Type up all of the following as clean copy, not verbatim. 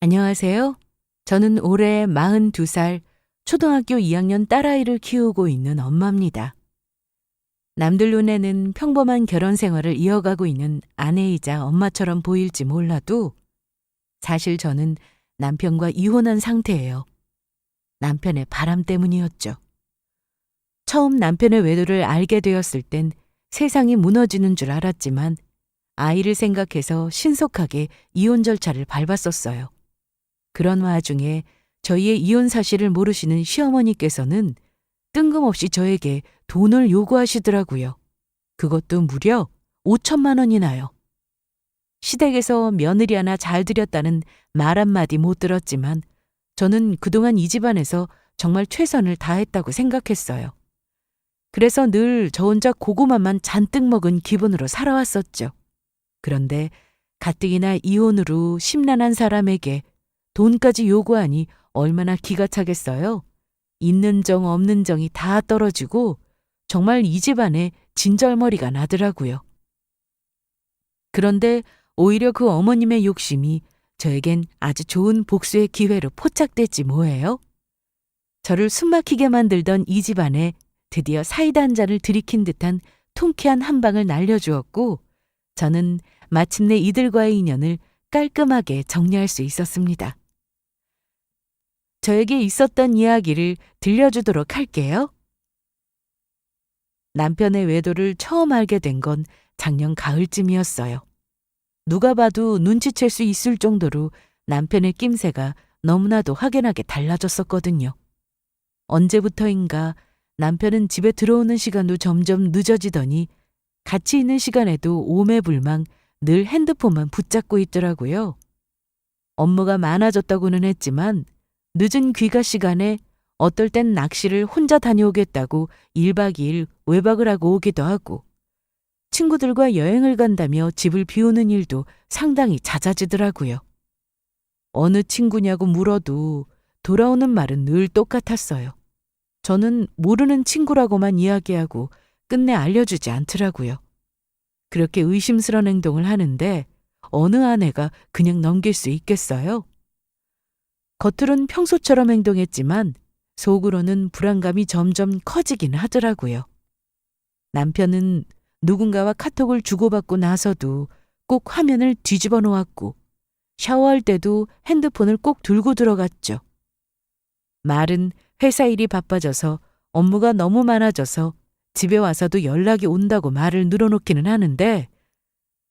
안녕하세요. 저는 올해 42살 초등학교 2학년 딸아이를 키우고 있는 엄마입니다. 남들 눈에는 평범한 결혼 생활을 이어가고 있는 아내이자 엄마처럼 보일지 몰라도 사실 저는 남편과 이혼한 상태예요. 남편의 바람 때문이었죠. 처음 남편의 외도를 알게 되었을 땐 세상이 무너지는 줄 알았지만 아이를 생각해서 신속하게 이혼 절차를 밟았었어요. 그런 와중에 저희의 이혼 사실을 모르시는 시어머니께서는 뜬금없이 저에게 돈을 요구하시더라고요. 그것도 무려 5천만 원이나요. 시댁에서 며느리 하나 잘 들였다는 말 한마디 못 들었지만 저는 그동안 이 집안에서 정말 최선을 다했다고 생각했어요. 그래서 늘 저 혼자 고구마만 잔뜩 먹은 기분으로 살아왔었죠. 그런데 가뜩이나 이혼으로 심란한 사람에게 돈까지 요구하니 얼마나 기가 차겠어요. 있는 정 없는 정이 다 떨어지고 정말 이 집안에 진절머리가 나더라고요. 그런데 오히려 그 어머님의 욕심이 저에겐 아주 좋은 복수의 기회로 포착됐지 뭐예요. 저를 숨막히게 만들던 이 집안에 드디어 사이다 한 잔을 들이킨 듯한 통쾌한 한 방을 날려주었고 저는 마침내 이들과의 인연을 깔끔하게 정리할 수 있었습니다. 저에게 있었던 이야기를 들려주도록 할게요. 남편의 외도를 처음 알게 된 건 작년 가을쯤이었어요. 누가 봐도 눈치챌 수 있을 정도로 남편의 낌새가 너무나도 확연하게 달라졌었거든요. 언제부터인가 남편은 집에 들어오는 시간도 점점 늦어지더니 같이 있는 시간에도 오매불망 늘 핸드폰만 붙잡고 있더라고요. 업무가 많아졌다고는 했지만 늦은 귀가 시간에 어떨 땐 낚시를 혼자 다녀오겠다고 1박 2일 외박을 하고 오기도 하고 친구들과 여행을 간다며 집을 비우는 일도 상당히 잦아지더라고요. 어느 친구냐고 물어도 돌아오는 말은 늘 똑같았어요. 저는 모르는 친구라고만 이야기하고 끝내 알려주지 않더라고요. 그렇게 의심스러운 행동을 하는데 어느 아내가 그냥 넘길 수 있겠어요? 겉으론 평소처럼 행동했지만 속으로는 불안감이 점점 커지긴 하더라고요. 남편은 누군가와 카톡을 주고받고 나서도 꼭 화면을 뒤집어 놓았고 샤워할 때도 핸드폰을 꼭 들고 들어갔죠. 말은 회사 일이 바빠져서 업무가 너무 많아져서 집에 와서도 연락이 온다고 말을 늘어놓기는 하는데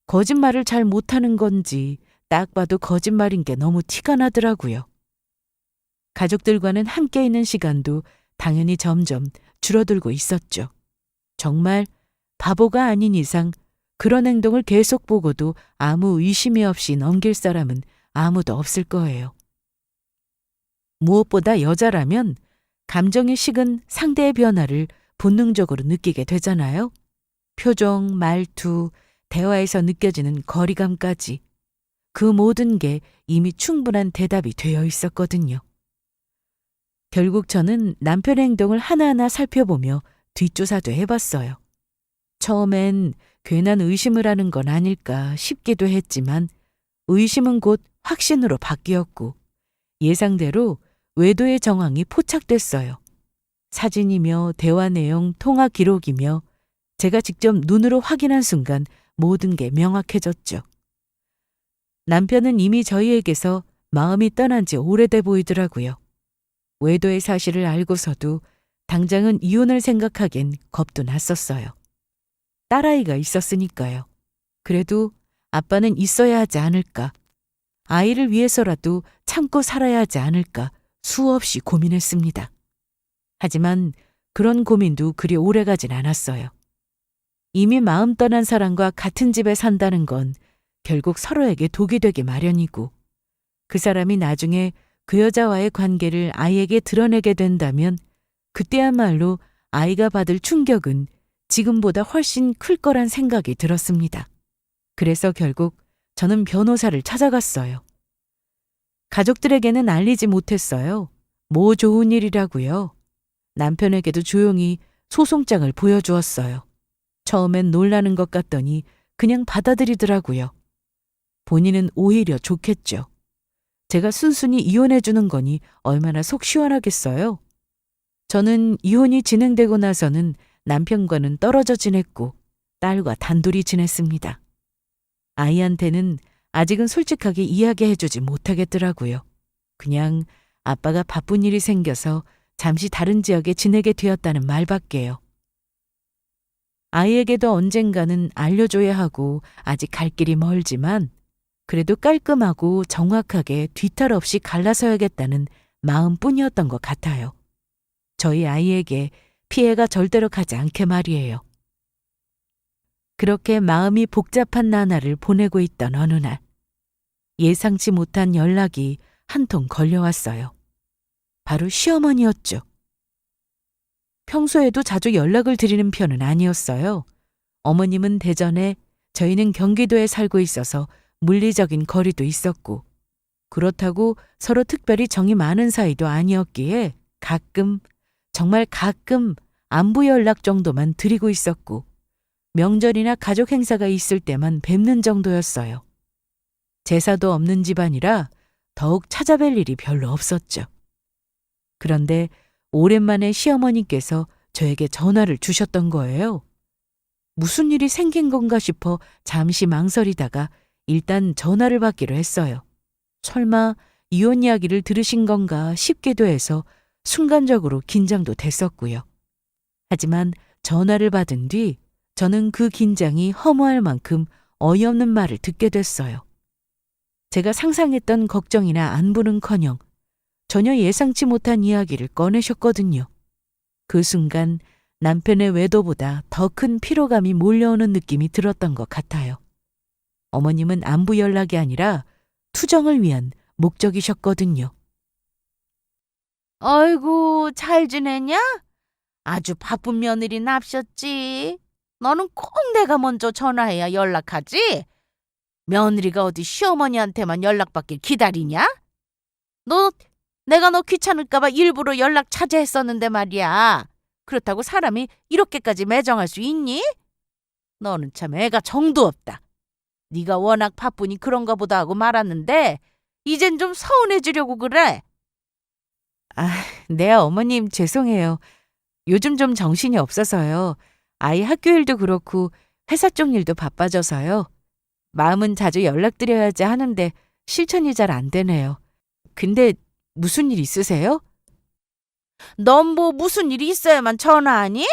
거짓말을 잘 못하는 건지 딱 봐도 거짓말인 게 너무 티가 나더라고요. 가족들과는 함께 있는 시간도 당연히 점점 줄어들고 있었죠. 정말 바보가 아닌 이상 그런 행동을 계속 보고도 아무 의심이 없이 넘길 사람은 아무도 없을 거예요. 무엇보다 여자라면 감정이 식은 상대의 변화를 본능적으로 느끼게 되잖아요. 표정, 말투, 대화에서 느껴지는 거리감까지 그 모든 게 이미 충분한 대답이 되어 있었거든요. 결국 저는 남편의 행동을 하나하나 살펴보며 뒷조사도 해봤어요. 처음엔 괜한 의심을 하는 건 아닐까 싶기도 했지만 의심은 곧 확신으로 바뀌었고 예상대로 외도의 정황이 포착됐어요. 사진이며 대화 내용, 통화 기록이며 제가 직접 눈으로 확인한 순간 모든 게 명확해졌죠. 남편은 이미 저희에게서 마음이 떠난 지 오래돼 보이더라고요. 외도의 사실을 알고서도 당장은 이혼을 생각하기엔 겁도 났었어요. 딸아이가 있었으니까요. 그래도 아빠는 있어야 하지 않을까. 아이를 위해서라도 참고 살아야 하지 않을까 수없이 고민했습니다. 하지만 그런 고민도 그리 오래가진 않았어요. 이미 마음 떠난 사람과 같은 집에 산다는 건 결국 서로에게 독이 되기 마련이고 그 사람이 나중에 그 여자와의 관계를 아이에게 드러내게 된다면 그때야말로 아이가 받을 충격은 지금보다 훨씬 클 거란 생각이 들었습니다. 그래서 결국 저는 변호사를 찾아갔어요. 가족들에게는 알리지 못했어요. 뭐 좋은 일이라고요. 남편에게도 조용히 소송장을 보여주었어요. 처음엔 놀라는 것 같더니 그냥 받아들이더라고요. 본인은 오히려 좋겠죠. 제가 순순히 이혼해 주는 거니 얼마나 속 시원하겠어요. 저는 이혼이 진행되고 나서는 남편과는 떨어져 지냈고 딸과 단둘이 지냈습니다. 아이한테는 아직은 솔직하게 이야기해 주지 못하겠더라고요. 그냥 아빠가 바쁜 일이 생겨서 잠시 다른 지역에 지내게 되었다는 말밖에요. 아이에게도 언젠가는 알려줘야 하고 아직 갈 길이 멀지만 그래도 깔끔하고 정확하게 뒤탈 없이 갈라서야겠다는 마음뿐이었던 것 같아요. 저희 아이에게 피해가 절대로 가지 않게 말이에요. 그렇게 마음이 복잡한 나날을 보내고 있던 어느 날, 예상치 못한 연락이 한 통 걸려왔어요. 바로 시어머니였죠. 평소에도 자주 연락을 드리는 편은 아니었어요. 어머님은 대전에, 저희는 경기도에 살고 있어서 물리적인 거리도 있었고, 그렇다고 서로 특별히 정이 많은 사이도 아니었기에 가끔, 정말 가끔 안부 연락 정도만 드리고 있었고, 명절이나 가족 행사가 있을 때만 뵙는 정도였어요. 제사도 없는 집안이라 더욱 찾아뵐 일이 별로 없었죠. 그런데 오랜만에 시어머니께서 저에게 전화를 주셨던 거예요. 무슨 일이 생긴 건가 싶어 잠시 망설이다가 일단 전화를 받기로 했어요. 설마 이혼 이야기를 들으신 건가 싶기도 해서 순간적으로 긴장도 됐었고요. 하지만 전화를 받은 뒤 저는 그 긴장이 허무할 만큼 어이없는 말을 듣게 됐어요. 제가 상상했던 걱정이나 안부는커녕 전혀 예상치 못한 이야기를 꺼내셨거든요. 그 순간 남편의 외도보다 더 큰 피로감이 몰려오는 느낌이 들었던 것 같아요. 어머님은 안부 연락이 아니라 투정을 위한 목적이셨거든요. 아이고, 잘 지내냐? 아주 바쁜 며느리 납셨지. 너는 꼭 내가 먼저 전화해야 연락하지? 며느리가 어디 시어머니한테만 연락받길 기다리냐? 내가 너 귀찮을까봐 일부러 연락 자제했었는데 말이야. 그렇다고 사람이 이렇게까지 매정할 수 있니? 너는 참 애가 정도 없다. 네가 워낙 바쁘니 그런가 보다 하고 말았는데 이젠 좀 서운해지려고 그래. 네, 어머님 죄송해요. 요즘 좀 정신이 없어서요. 아이 학교 일도 그렇고 회사 쪽 일도 바빠져서요. 마음은 자주 연락드려야지 하는데 실천이 잘 안 되네요. 근데 무슨 일 있으세요? 넌 뭐 무슨 일이 있어야만 전화하니?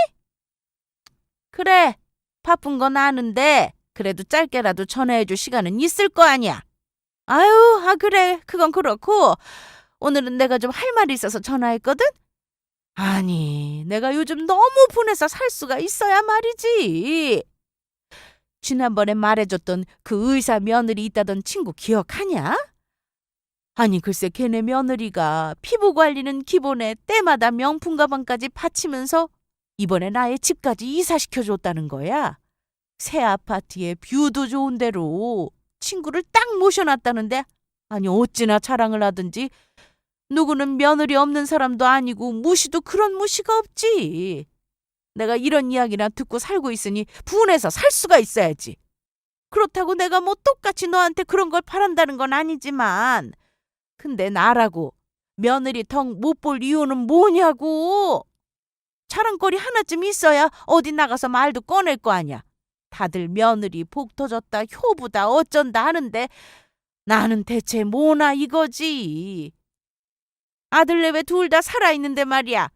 그래, 바쁜 건 아는데 그래도 짧게라도 전화해줄 시간은 있을 거 아니야. 아유, 그래, 그건 그렇고 오늘은 내가 좀 할 말이 있어서 전화했거든? 아니, 내가 요즘 너무 분해서 살 수가 있어야 말이지. 지난번에 말해줬던 그 의사 며느리 있다던 친구 기억하냐? 아니, 글쎄 걔네 며느리가 피부 관리는 기본에 때마다 명품 가방까지 바치면서 이번에 나의 집까지 이사시켜줬다는 거야. 새 아파트에 뷰도 좋은 데로 친구를 딱 모셔놨다는데 아니 어찌나 자랑을 하든지 누구는 며느리 없는 사람도 아니고 무시도 그런 무시가 없지. 내가 이런 이야기나 듣고 살고 있으니 분해서 살 수가 있어야지. 그렇다고 내가 뭐 똑같이 너한테 그런 걸 바란다는 건 아니지만 근데 나라고 며느리 덕 못 볼 이유는 뭐냐고. 자랑거리 하나쯤 있어야 어디 나가서 말도 꺼낼 거 아니야. 다들 며느리 복 터졌다 효부다 어쩐다 하는데 나는 대체 뭐나 이거지. 아들내외 둘 다 살아있는데 말이야.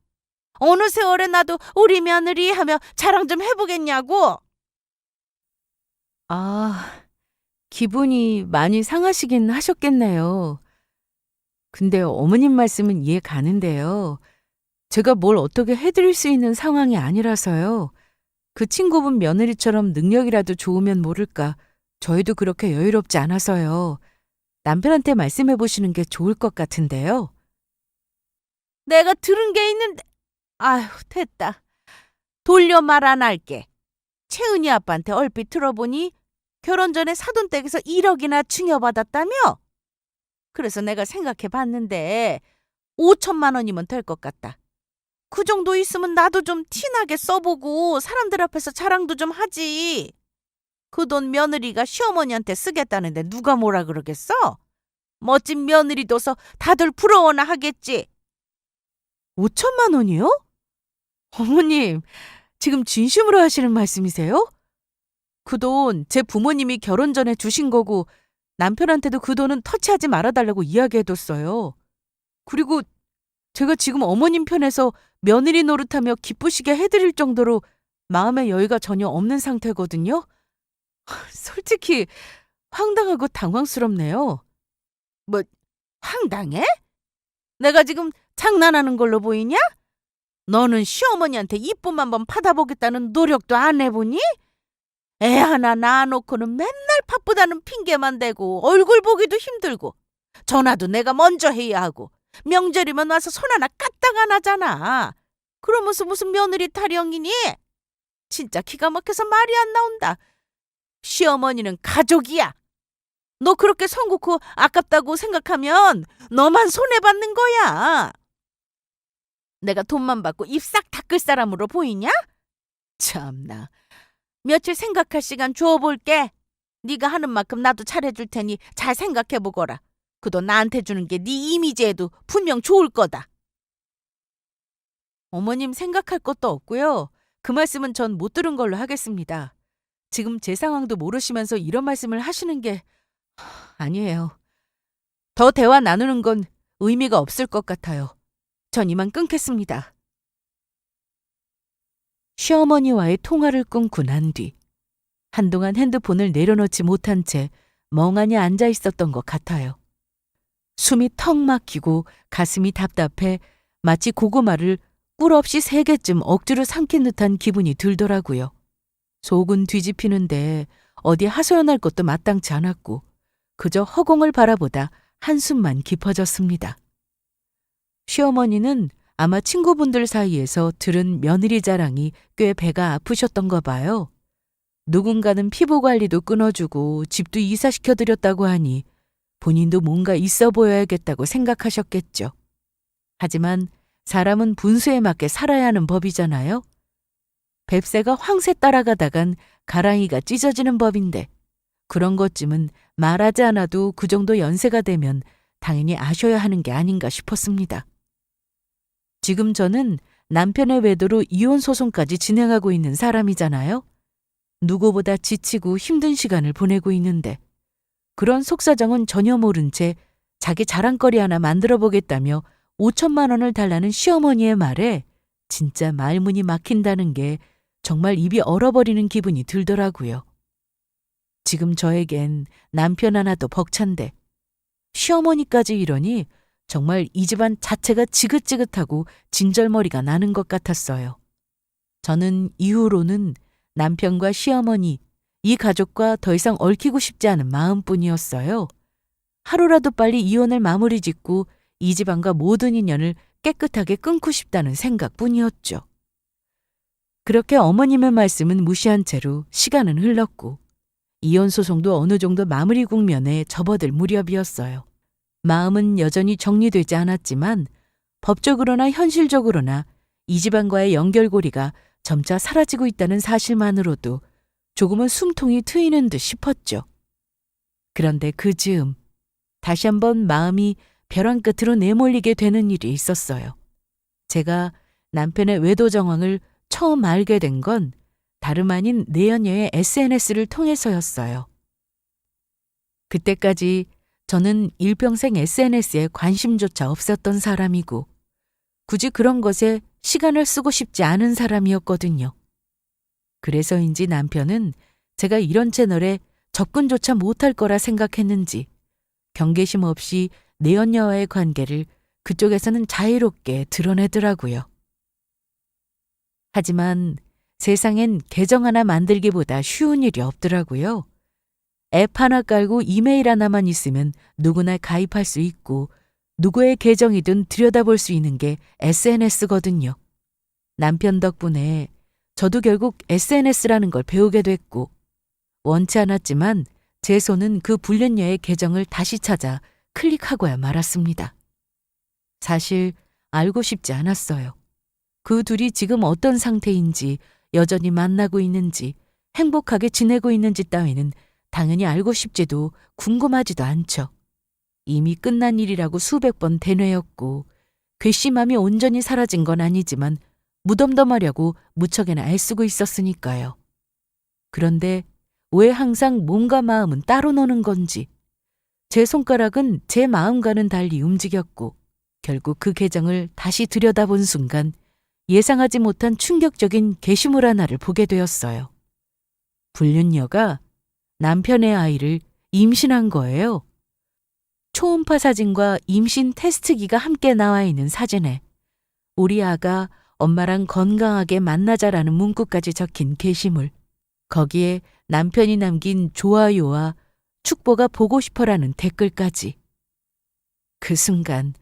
어느 세월에 나도 우리 며느리 하며 자랑 좀 해보겠냐고. 기분이 많이 상하시긴 하셨겠네요. 근데 어머님 말씀은 이해 가는데요. 제가 뭘 어떻게 해드릴 수 있는 상황이 아니라서요. 그 친구분 며느리처럼 능력이라도 좋으면 모를까. 저희도 그렇게 여유롭지 않아서요. 남편한테 말씀해 보시는 게 좋을 것 같은데요. 내가 들은 게 있는데 아휴 됐다. 돌려 말 안 할게. 채은이 아빠한테 얼핏 들어보니 결혼 전에 사돈댁에서 1억이나 증여받았다며? 그래서 내가 생각해 봤는데 5천만 원이면 될 것 같다. 그 정도 있으면 나도 좀 티나게 써보고 사람들 앞에서 자랑도 좀 하지. 그 돈 며느리가 시어머니한테 쓰겠다는데 누가 뭐라 그러겠어? 멋진 며느리 둬서 다들 부러워나 하겠지. 5천만 원이요? 어머님, 지금 진심으로 하시는 말씀이세요? 그 돈 제 부모님이 결혼 전에 주신 거고 남편한테도 그 돈은 터치하지 말아달라고 이야기해뒀어요. 그리고 제가 지금 어머님 편에서 며느리 노릇하며 기쁘시게 해드릴 정도로 마음의 여유가 전혀 없는 상태거든요. 솔직히 황당하고 당황스럽네요. 뭐 황당해? 내가 지금 장난하는 걸로 보이냐? 너는 시어머니한테 이쁨 한번 받아보겠다는 노력도 안 해보니? 애 하나 낳아놓고는 맨날 바쁘다는 핑계만 대고 얼굴 보기도 힘들고 전화도 내가 먼저 해야 하고 명절이면 와서 손 하나 까딱 안 하잖아. 그러면서 무슨 며느리 타령이니? 진짜 기가 막혀서 말이 안 나온다. 시어머니는 가족이야. 너 그렇게 성국고 아깝다고 생각하면 너만 손해받는 거야. 내가 돈만 받고 입 싹 닦을 사람으로 보이냐? 참나. 며칠 생각할 시간 줘볼게. 네가 하는 만큼 나도 잘해줄 테니 잘 생각해보거라. 그 돈 나한테 주는 게 네 이미지에도 분명 좋을 거다. 어머님 생각할 것도 없고요. 그 말씀은 전 못 들은 걸로 하겠습니다. 지금 제 상황도 모르시면서 이런 말씀을 하시는 게 아니에요. 더 대화 나누는 건 의미가 없을 것 같아요. 전 이만 끊겠습니다. 시어머니와의 통화를 끊고 난 뒤 한동안 핸드폰을 내려놓지 못한 채 멍하니 앉아 있었던 것 같아요. 숨이 턱 막히고 가슴이 답답해 마치 고구마를 꿀 없이 3개쯤 억지로 삼킨 듯한 기분이 들더라고요. 속은 뒤집히는데 어디 하소연할 것도 마땅치 않았고 그저 허공을 바라보다 한숨만 깊어졌습니다. 시어머니는 아마 친구분들 사이에서 들은 며느리 자랑이 꽤 배가 아프셨던가 봐요. 누군가는 피부 관리도 끊어주고 집도 이사시켜드렸다고 하니 본인도 뭔가 있어 보여야겠다고 생각하셨겠죠. 하지만 사람은 분수에 맞게 살아야 하는 법이잖아요. 뱁새가 황새 따라가다간 가랑이가 찢어지는 법인데 그런 것쯤은 말하지 않아도 그 정도 연세가 되면 당연히 아셔야 하는 게 아닌가 싶었습니다. 지금 저는 남편의 외도로 이혼 소송까지 진행하고 있는 사람이잖아요. 누구보다 지치고 힘든 시간을 보내고 있는데 그런 속사정은 전혀 모른 채 자기 자랑거리 하나 만들어 보겠다며 5천만 원을 달라는 시어머니의 말에 진짜 말문이 막힌다는 게 정말 입이 얼어버리는 기분이 들더라고요. 지금 저에겐 남편 하나도 벅찬데 시어머니까지 이러니 정말 이 집안 자체가 지긋지긋하고 진절머리가 나는 것 같았어요. 저는 이후로는 남편과 시어머니, 이 가족과 더 이상 얽히고 싶지 않은 마음뿐이었어요. 하루라도 빨리 이혼을 마무리 짓고 이 집안과 모든 인연을 깨끗하게 끊고 싶다는 생각뿐이었죠. 그렇게 어머님의 말씀은 무시한 채로 시간은 흘렀고 이혼 소송도 어느 정도 마무리 국면에 접어들 무렵이었어요. 마음은 여전히 정리되지 않았지만 법적으로나 현실적으로나 이 집안과의 연결고리가 점차 사라지고 있다는 사실만으로도 조금은 숨통이 트이는 듯 싶었죠. 그런데 그 즈음 다시 한번 마음이 벼랑 끝으로 내몰리게 되는 일이 있었어요. 제가 남편의 외도 정황을 처음 알게 된 건 다름 아닌 내연녀의 SNS를 통해서였어요. 그때까지 저는 일평생 SNS에 관심조차 없었던 사람이고 굳이 그런 것에 시간을 쓰고 싶지 않은 사람이었거든요. 그래서인지 남편은 제가 이런 채널에 접근조차 못할 거라 생각했는지 경계심 없이 내연녀와의 관계를 그쪽에서는 자유롭게 드러내더라고요. 하지만 세상엔 계정 하나 만들기보다 쉬운 일이 없더라고요. 앱 하나 깔고 이메일 하나만 있으면 누구나 가입할 수 있고 누구의 계정이든 들여다볼 수 있는 게 SNS거든요. 남편 덕분에 저도 결국 SNS라는 걸 배우게 됐고 원치 않았지만 제 손은 그 불륜녀의 계정을 다시 찾아 클릭하고야 말았습니다. 사실 알고 싶지 않았어요. 그 둘이 지금 어떤 상태인지 여전히 만나고 있는지 행복하게 지내고 있는지 따위는 당연히 알고 싶지도 궁금하지도 않죠. 이미 끝난 일이라고 수백 번 되뇌었고 괘씸함이 온전히 사라진 건 아니지만 무덤덤하려고 무척이나 애쓰고 있었으니까요. 그런데 왜 항상 몸과 마음은 따로 노는 건지 제 손가락은 제 마음과는 달리 움직였고 결국 그 계정을 다시 들여다본 순간 예상하지 못한 충격적인 게시물 하나를 보게 되었어요. 불륜녀가 남편의 아이를 임신한 거예요. 초음파 사진과 임신 테스트기가 함께 나와 있는 사진에 우리 아가 엄마랑 건강하게 만나자라는 문구까지 적힌 게시물. 거기에 남편이 남긴 좋아요와 축보가 보고 싶어라는 댓글까지. 그 순간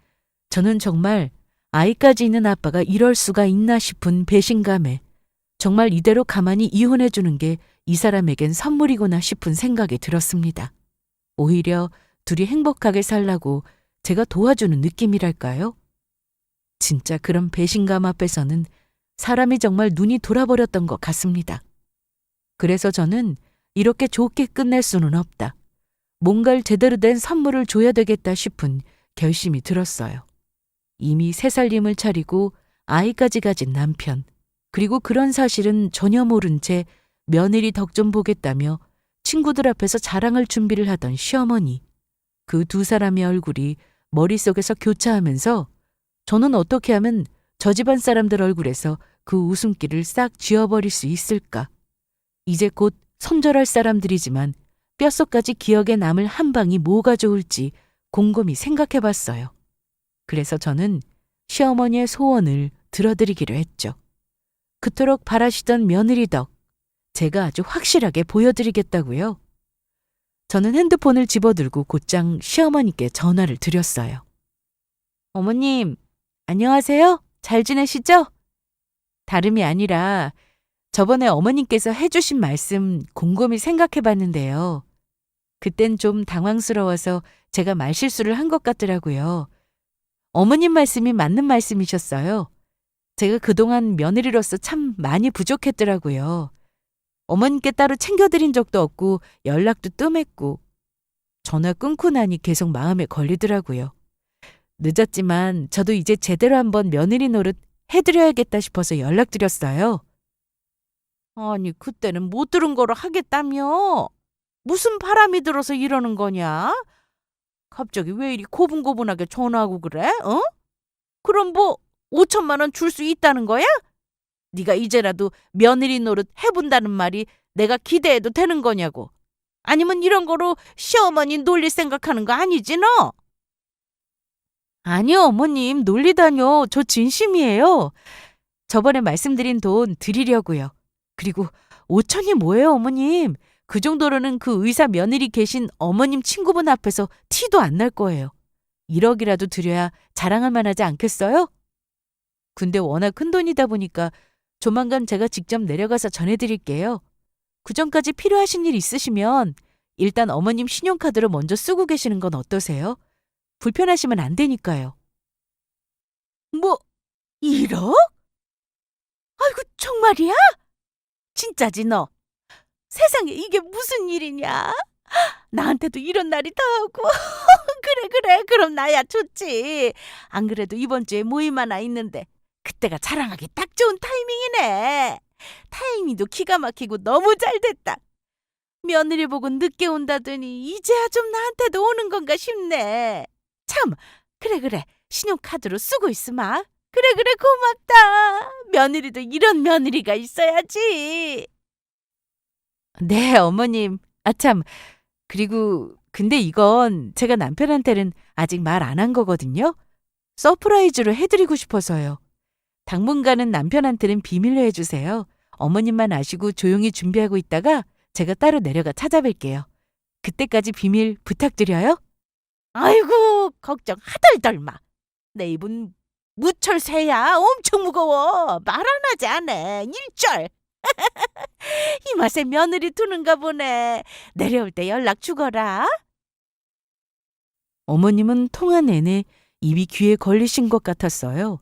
저는 정말 아이까지 있는 아빠가 이럴 수가 있나 싶은 배신감에 정말 이대로 가만히 이혼해 주는 게 이 사람에겐 선물이구나 싶은 생각이 들었습니다. 오히려 둘이 행복하게 살라고 제가 도와주는 느낌이랄까요? 진짜 그런 배신감 앞에서는 사람이 정말 눈이 돌아버렸던 것 같습니다. 그래서 저는 이렇게 좋게 끝낼 수는 없다. 뭔가를 제대로 된 선물을 줘야 되겠다 싶은 결심이 들었어요. 이미 새 살림을 차리고 아이까지 가진 남편, 그리고 그런 사실은 전혀 모른 채 며느리 덕 좀 보겠다며 친구들 앞에서 자랑할 준비를 하던 시어머니. 그 두 사람의 얼굴이 머릿속에서 교차하면서 저는 어떻게 하면 저 집안 사람들 얼굴에서 그 웃음기를 싹 지워버릴 수 있을까? 이제 곧 손절할 사람들이지만 뼛속까지 기억에 남을 한 방이 뭐가 좋을지 곰곰이 생각해봤어요. 그래서 저는 시어머니의 소원을 들어드리기로 했죠. 그토록 바라시던 며느리 덕, 제가 아주 확실하게 보여드리겠다고요. 저는 핸드폰을 집어들고 곧장 시어머니께 전화를 드렸어요. 어머님, 안녕하세요? 잘 지내시죠? 다름이 아니라 저번에 어머님께서 해주신 말씀 곰곰이 생각해봤는데요. 그땐 좀 당황스러워서 제가 말실수를 한 것 같더라고요. 어머님 말씀이 맞는 말씀이셨어요. 제가 그동안 며느리로서 참 많이 부족했더라고요. 어머님께 따로 챙겨드린 적도 없고 연락도 뜸했고 전화 끊고 나니 계속 마음에 걸리더라고요. 늦었지만 저도 이제 제대로 한번 며느리 노릇 해드려야겠다 싶어서 연락드렸어요. 아니, 그때는 못 들은 거로 하겠다며? 무슨 바람이 들어서 이러는 거냐? 갑자기 왜 이리 고분고분하게 전화하고 그래? 어? 그럼 뭐 5천만 원 줄 수 있다는 거야? 네가 이제라도 며느리 노릇 해본다는 말이 내가 기대해도 되는 거냐고. 아니면 이런 거로 시어머니 놀릴 생각하는 거 아니지 너? 아니요, 어머님, 놀리다뇨. 저 진심이에요. 저번에 말씀드린 돈 드리려고요. 그리고 5천이 뭐예요, 어머님? 그 정도로는 그 의사 며느리 계신 어머님 친구분 앞에서 티도 안 날 거예요. 1억이라도 드려야 자랑할 만하지 않겠어요? 근데 워낙 큰 돈이다 보니까 조만간 제가 직접 내려가서 전해드릴게요. 그 전까지 필요하신 일 있으시면 일단 어머님 신용카드로 먼저 쓰고 계시는 건 어떠세요? 불편하시면 안 되니까요. 뭐 1억? 아이고 정말이야? 진짜지 너? 세상에 이게 무슨 일이냐? 나한테도 이런 날이 다 오고. 그래 그럼 나야 좋지. 안 그래도 이번 주에 모임 하나 있는데 그때가 자랑하기 딱 좋은 타이밍이네. 타이밍도 기가 막히고 너무 잘 됐다. 며느리 보고 늦게 온다더니 이제야 좀 나한테도 오는 건가 싶네. 참, 그래 신용카드로 쓰고 있으마. 그래 고맙다. 며느리도 이런 며느리가 있어야지. 네, 어머님. 아참, 그리고 근데 이건 제가 남편한테는 아직 말 안 한 거거든요. 서프라이즈로 해드리고 싶어서요. 당분간은 남편한테는 비밀로 해주세요. 어머님만 아시고 조용히 준비하고 있다가 제가 따로 내려가 찾아뵐게요. 그때까지 비밀 부탁드려요. 아이고 걱정 하덜덜 마. 내 입은 무철새야. 엄청 무거워. 말 안 하지 않아. 일절. 이 맛에 며느리 두는가 보네. 내려올 때 연락 주거라. 어머님은 통화 내내 입이 귀에 걸리신 것 같았어요.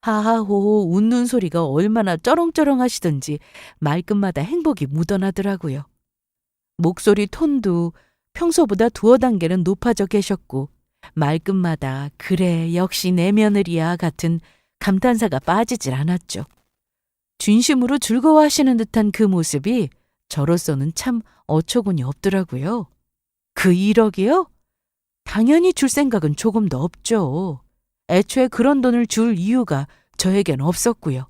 하하호호 웃는 소리가 얼마나 쩌렁쩌렁 하시던지 말끝마다 행복이 묻어나더라고요. 목소리 톤도 평소보다 두어 단계는 높아져 계셨고 말끝마다 그래 역시 내 며느리야 같은 감탄사가 빠지질 않았죠. 진심으로 즐거워하시는 듯한 그 모습이 저로서는 참 어처구니 없더라고요. 그 1억이요? 당연히 줄 생각은 조금도 없죠. 애초에 그런 돈을 줄 이유가 저에겐 없었고요.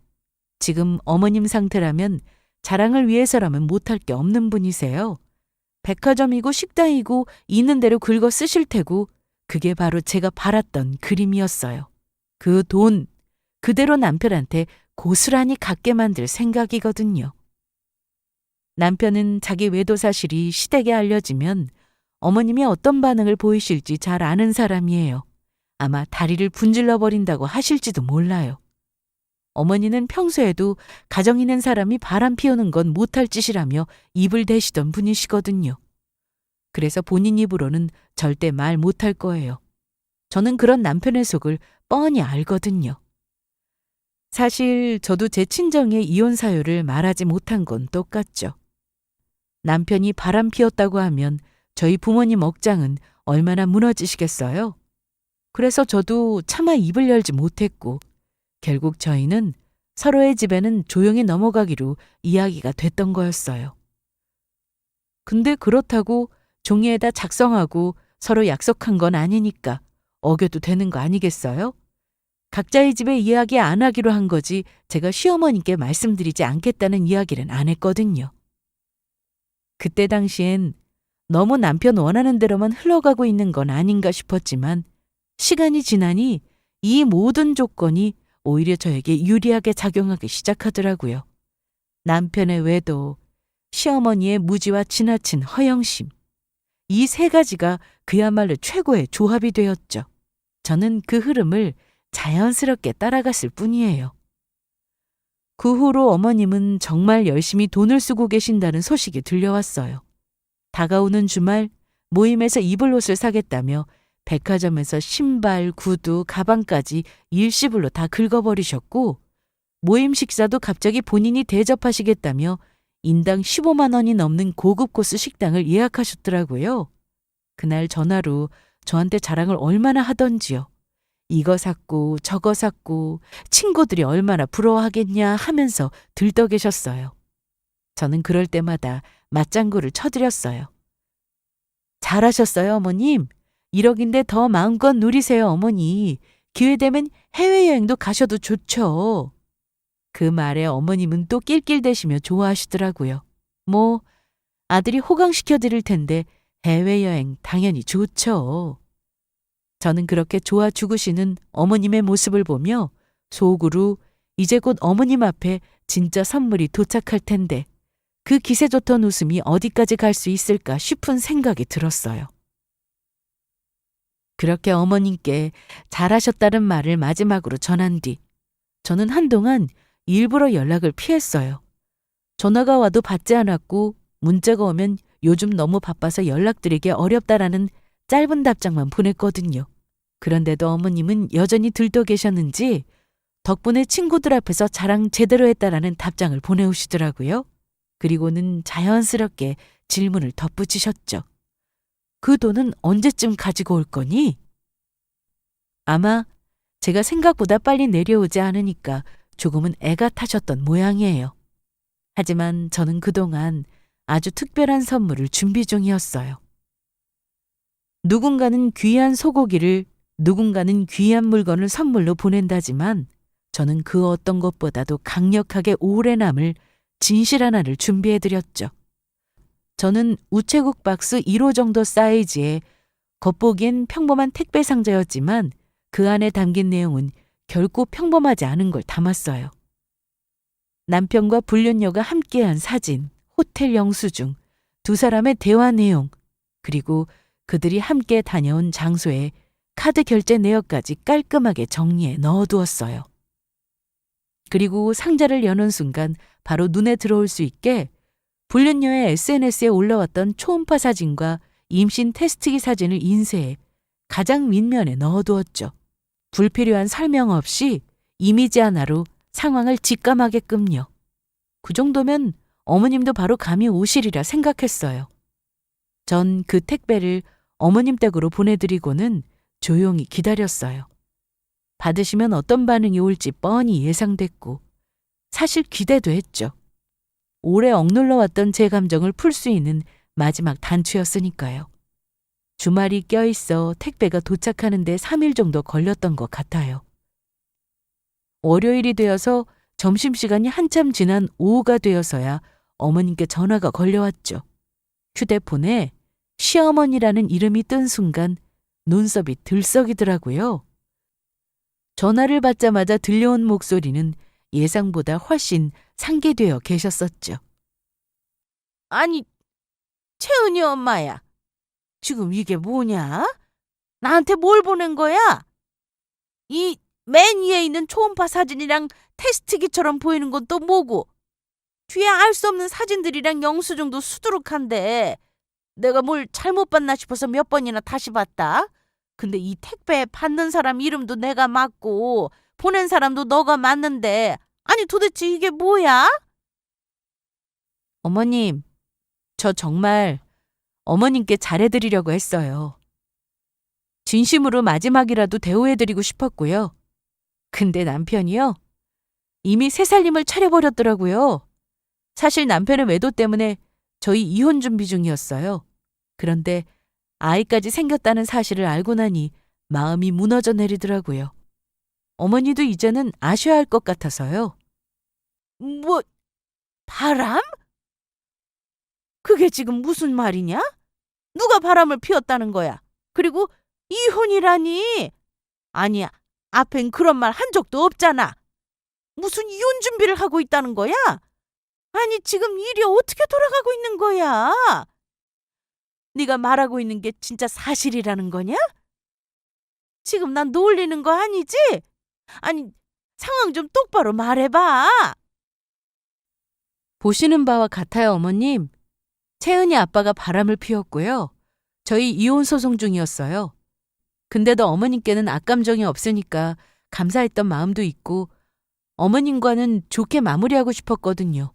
지금 어머님 상태라면 자랑을 위해서라면 못할 게 없는 분이세요. 백화점이고 식당이고 있는 대로 긁어 쓰실 테고 그게 바로 제가 바랐던 그림이었어요. 그 돈 그대로 남편한테 고스란히 갖게 만들 생각이거든요. 남편은 자기 외도 사실이 시댁에 알려지면 어머님이 어떤 반응을 보이실지 잘 아는 사람이에요. 아마 다리를 분질러 버린다고 하실지도 몰라요. 어머니는 평소에도 가정 있는 사람이 바람 피우는 건 못할 짓이라며 입을 대시던 분이시거든요. 그래서 본인 입으로는 절대 말 못할 거예요. 저는 그런 남편의 속을 뻔히 알거든요. 사실 저도 제 친정의 이혼 사유를 말하지 못한 건 똑같죠. 남편이 바람 피웠다고 하면 저희 부모님 억장은 얼마나 무너지시겠어요? 그래서 저도 차마 입을 열지 못했고 결국 저희는 서로의 집에는 조용히 넘어가기로 이야기가 됐던 거였어요. 근데 그렇다고 종이에다 작성하고 서로 약속한 건 아니니까 어겨도 되는 거 아니겠어요? 각자의 집에 이야기 안 하기로 한 거지 제가 시어머니께 말씀드리지 않겠다는 이야기는 안 했거든요. 그때 당시엔 너무 남편 원하는 대로만 흘러가고 있는 건 아닌가 싶었지만 시간이 지나니 이 모든 조건이 오히려 저에게 유리하게 작용하기 시작하더라고요. 남편의 외도, 시어머니의 무지와 지나친 허영심. 이 세 가지가 그야말로 최고의 조합이 되었죠. 저는 그 흐름을 자연스럽게 따라갔을 뿐이에요. 그 후로 어머님은 정말 열심히 돈을 쓰고 계신다는 소식이 들려왔어요. 다가오는 주말 모임에서 입을 옷을 사겠다며 백화점에서 신발, 구두, 가방까지 일시불로 다 긁어버리셨고 모임 식사도 갑자기 본인이 대접하시겠다며 인당 15만 원이 넘는 고급 코스 식당을 예약하셨더라고요. 그날 전화로 저한테 자랑을 얼마나 하던지요. 이거 샀고 저거 샀고 친구들이 얼마나 부러워하겠냐 하면서 들떠 계셨어요. 저는 그럴 때마다 맞장구를 쳐드렸어요. 잘하셨어요, 어머님. 1억인데 더 마음껏 누리세요, 어머니. 기회되면 해외여행도 가셔도 좋죠. 그 말에 어머님은 또 낄낄대시며 좋아하시더라고요. 뭐 아들이 호강시켜 드릴 텐데 해외여행 당연히 좋죠. 저는 그렇게 좋아 죽으시는 어머님의 모습을 보며 속으로 이제 곧 어머님 앞에 진짜 선물이 도착할 텐데 그 기세 좋던 웃음이 어디까지 갈 수 있을까 싶은 생각이 들었어요. 그렇게 어머님께 잘하셨다는 말을 마지막으로 전한 뒤 저는 한동안 일부러 연락을 피했어요. 전화가 와도 받지 않았고 문자가 오면 요즘 너무 바빠서 연락드리기 어렵다라는 짧은 답장만 보냈거든요. 그런데도 어머님은 여전히 들떠 계셨는지 덕분에 친구들 앞에서 자랑 제대로 했다라는 답장을 보내오시더라고요. 그리고는 자연스럽게 질문을 덧붙이셨죠. 그 돈은 언제쯤 가지고 올 거니? 아마 제가 생각보다 빨리 내려오지 않으니까 조금은 애가 타셨던 모양이에요. 하지만 저는 그동안 아주 특별한 선물을 준비 중이었어요. 누군가는 귀한 소고기를, 누군가는 귀한 물건을 선물로 보낸다지만 저는 그 어떤 것보다도 강력하게 오래 남을 진실 하나를 준비해드렸죠. 저는 우체국 박스 1호 정도 사이즈의 겉보기엔 평범한 택배 상자였지만 그 안에 담긴 내용은 결코 평범하지 않은 걸 담았어요. 남편과 불륜녀가 함께한 사진, 호텔 영수증, 두 사람의 대화 내용, 그리고 그들이 함께 다녀온 장소에 카드 결제 내역까지 깔끔하게 정리해 넣어두었어요. 그리고 상자를 여는 순간 바로 눈에 들어올 수 있게 불륜녀의 SNS에 올라왔던 초음파 사진과 임신 테스트기 사진을 인쇄해 가장 윗면에 넣어두었죠. 불필요한 설명 없이 이미지 하나로 상황을 직감하게끔요. 그 정도면 어머님도 바로 감이 오시리라 생각했어요. 전 그 택배를 어머님 댁으로 보내드리고는 조용히 기다렸어요. 받으시면 어떤 반응이 올지 뻔히 예상됐고 사실 기대도 했죠. 오래 억눌러 왔던 제 감정을 풀 수 있는 마지막 단추였으니까요. 주말이 껴있어 택배가 도착하는데 3일 정도 걸렸던 것 같아요. 월요일이 되어서 점심시간이 한참 지난 오후가 되어서야 어머님께 전화가 걸려왔죠. 휴대폰에 시어머니라는 이름이 뜬 순간 눈썹이 들썩이더라고요. 전화를 받자마자 들려온 목소리는 예상보다 훨씬 상기되어 계셨었죠. 아니, 채은이 엄마야. 지금 이게 뭐냐? 나한테 뭘 보낸 거야? 이 맨 위에 있는 초음파 사진이랑 테스트기처럼 보이는 건 또 뭐고? 뒤에 알 수 없는 사진들이랑 영수증도 수두룩한데 내가 뭘 잘못 봤나 싶어서 몇 번이나 다시 봤다. 근데 이 택배 받는 사람 이름도 내가 맞고 보낸 사람도 너가 맞는데 아니 도대체 이게 뭐야? 어머님, 저 정말 어머님께 잘해드리려고 했어요. 진심으로 마지막이라도 대우해드리고 싶었고요. 근데 남편이요. 이미 새 살림을 차려버렸더라고요. 사실 남편의 외도 때문에 저희 이혼 준비 중이었어요. 그런데 아이까지 생겼다는 사실을 알고 나니 마음이 무너져 내리더라고요. 어머니도 이제는 아셔야 할 것 같아서요. 뭐 바람? 그게 지금 무슨 말이냐? 누가 바람을 피웠다는 거야? 그리고 이혼이라니? 아니야, 앞엔 그런 말 한 적도 없잖아. 무슨 이혼 준비를 하고 있다는 거야? 아니 지금 일이 어떻게 돌아가고 있는 거야? 네가 말하고 있는 게 진짜 사실이라는 거냐? 지금 난 놀리는 거 아니지? 아니 상황 좀 똑바로 말해봐. 보시는 바와 같아요, 어머님. 채은이 아빠가 바람을 피웠고요. 저희 이혼 소송 중이었어요. 근데도 어머님께는 악감정이 없으니까 감사했던 마음도 있고 어머님과는 좋게 마무리하고 싶었거든요.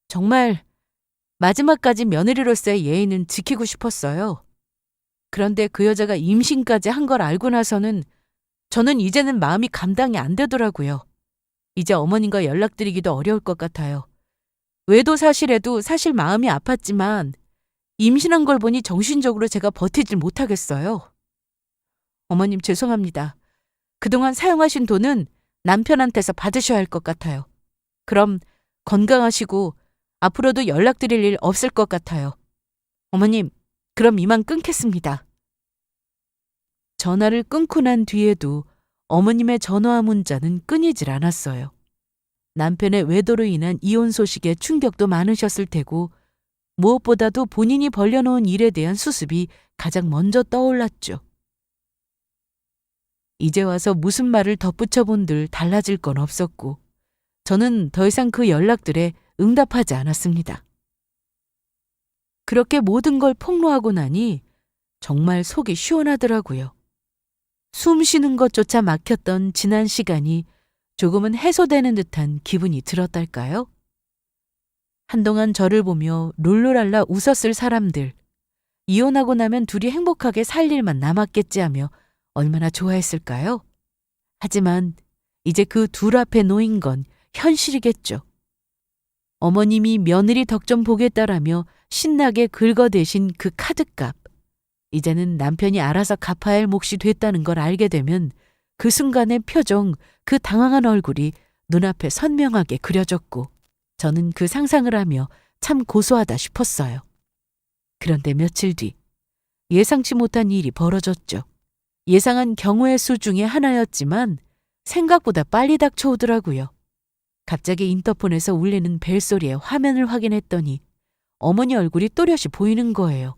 정말 마지막까지 며느리로서의 예의는 지키고 싶었어요. 그런데 그 여자가 임신까지 한 걸 알고 나서는 저는 이제는 마음이 감당이 안 되더라고요. 이제 어머님과 연락드리기도 어려울 것 같아요. 외도 사실에도 사실 마음이 아팠지만 임신한 걸 보니 정신적으로 제가 버티질 못하겠어요. 어머님 죄송합니다. 그동안 사용하신 돈은 남편한테서 받으셔야 할 것 같아요. 그럼 건강하시고 앞으로도 연락드릴 일 없을 것 같아요. 어머님, 그럼 이만 끊겠습니다. 전화를 끊고 난 뒤에도 어머님의 전화 문자는 끊이질 않았어요. 남편의 외도로 인한 이혼 소식에 충격도 많으셨을 테고 무엇보다도 본인이 벌려놓은 일에 대한 수습이 가장 먼저 떠올랐죠. 이제 와서 무슨 말을 덧붙여본들 달라질 건 없었고 저는 더 이상 그 연락들에 응답하지 않았습니다. 그렇게 모든 걸 폭로하고 나니 정말 속이 시원하더라고요. 숨 쉬는 것조차 막혔던 지난 시간이 조금은 해소되는 듯한 기분이 들었달까요? 한동안 저를 보며 룰루랄라 웃었을 사람들, 이혼하고 나면 둘이 행복하게 살 일만 남았겠지 하며 얼마나 좋아했을까요? 하지만 이제 그 둘 앞에 놓인 건 현실이겠죠. 어머님이 며느리 덕 좀 보겠다라며 신나게 긁어대신 그 카드값. 이제는 남편이 알아서 갚아야 할 몫이 됐다는 걸 알게 되면 그 순간의 표정, 그 당황한 얼굴이 눈앞에 선명하게 그려졌고 저는 그 상상을 하며 참 고소하다 싶었어요. 그런데 며칠 뒤 예상치 못한 일이 벌어졌죠. 예상한 경우의 수 중에 하나였지만 생각보다 빨리 닥쳐오더라고요. 갑자기 인터폰에서 울리는 벨소리에 화면을 확인했더니 어머니 얼굴이 또렷이 보이는 거예요.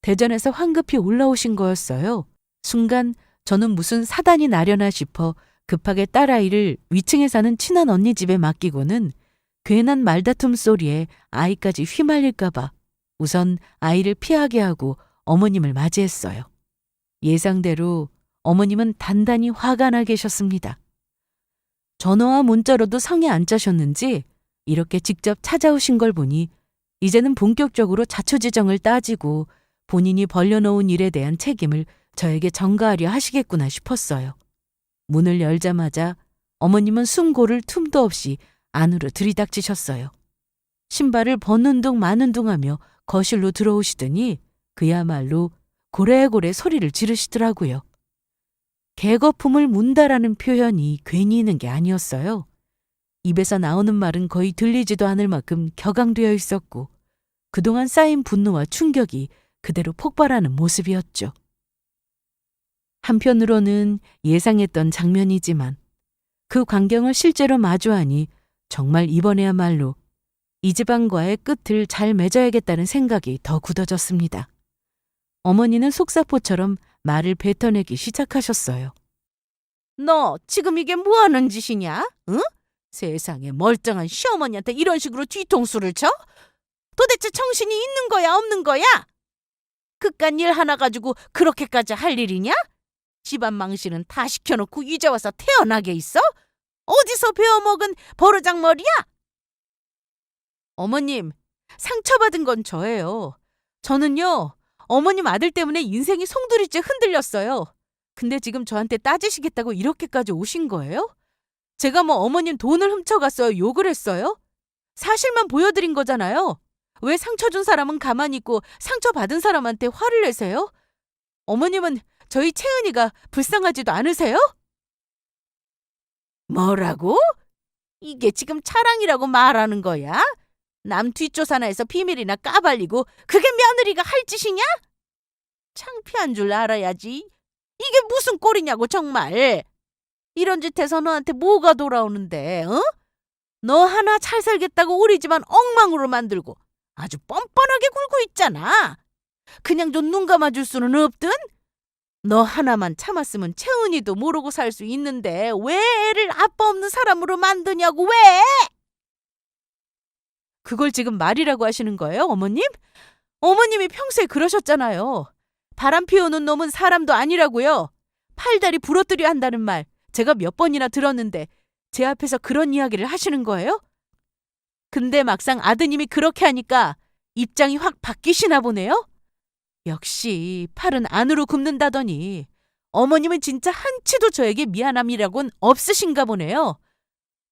대전에서 황급히 올라오신 거였어요. 순간 저는 무슨 사단이 나려나 싶어 급하게 딸아이를 위층에 사는 친한 언니 집에 맡기고는 괜한 말다툼 소리에 아이까지 휘말릴까 봐 우선 아이를 피하게 하고 어머님을 맞이했어요. 예상대로 어머님은 단단히 화가 나 계셨습니다. 전화와 문자로도 성에 안 짜셨는지 이렇게 직접 찾아오신 걸 보니 이제는 본격적으로 자초지정을 따지고 본인이 벌려놓은 일에 대한 책임을 저에게 전가하려 하시겠구나 싶었어요. 문을 열자마자 어머님은 숨고를 틈도 없이 안으로 들이닥치셨어요. 신발을 벗는 둥 마는 둥 하며 거실로 들어오시더니 그야말로 고래고래 소리를 지르시더라고요. 개거품을 문다라는 표현이 괜히 있는 게 아니었어요. 입에서 나오는 말은 거의 들리지도 않을 만큼 격앙되어 있었고 그동안 쌓인 분노와 충격이 그대로 폭발하는 모습이었죠. 한편으로는 예상했던 장면이지만 그 광경을 실제로 마주하니 정말 이번에야말로 이 집안과의 끝을 잘 맺어야겠다는 생각이 더 굳어졌습니다. 어머니는 속사포처럼 말을 뱉어내기 시작하셨어요. 너 지금 이게 뭐 하는 짓이냐? 응? 세상에 멀쩡한 시어머니한테 이런 식으로 뒤통수를 쳐? 도대체 정신이 있는 거야, 없는 거야? 그깟 일 하나 가지고 그렇게까지 할 일이냐? 집안 망신은 다 시켜놓고 이제 와서 태어나게 있어? 어디서 배워먹은 버르장머리야? 어머님, 상처받은 건 저예요. 저는요, 어머님 아들 때문에 인생이 송두리째 흔들렸어요. 근데 지금 저한테 따지시겠다고 이렇게까지 오신 거예요? 제가 뭐 어머님 돈을 훔쳐갔어요? 욕을 했어요? 사실만 보여드린 거잖아요. 왜 상처 준 사람은 가만히 있고 상처받은 사람한테 화를 내세요? 어머님은 저희 채은이가 불쌍하지도 않으세요? 뭐라고? 이게 지금 차랑이라고 말하는 거야? 남 뒷조사나 해서 비밀이나 까발리고 그게 며느리가 할 짓이냐? 창피한 줄 알아야지. 이게 무슨 꼴이냐고 정말. 이런 짓 해서 너한테 뭐가 돌아오는데, 어? 너 하나 잘 살겠다고 우리 집안 엉망으로 만들고 아주 뻔뻔하게 굴고 있잖아. 그냥 좀 눈 감아줄 수는 없든? 너 하나만 참았으면 채은이도 모르고 살 수 있는데 왜 애를 아빠 없는 사람으로 만드냐고 왜? 그걸 지금 말이라고 하시는 거예요, 어머님? 어머님이 평소에 그러셨잖아요. 바람 피우는 놈은 사람도 아니라고요. 팔다리 부러뜨려 한다는 말 제가 몇 번이나 들었는데 제 앞에서 그런 이야기를 하시는 거예요? 근데 막상 아드님이 그렇게 하니까 입장이 확 바뀌시나 보네요? 역시 팔은 안으로 굽는다더니 어머님은 진짜 한치도 저에게 미안함이라고는 없으신가 보네요.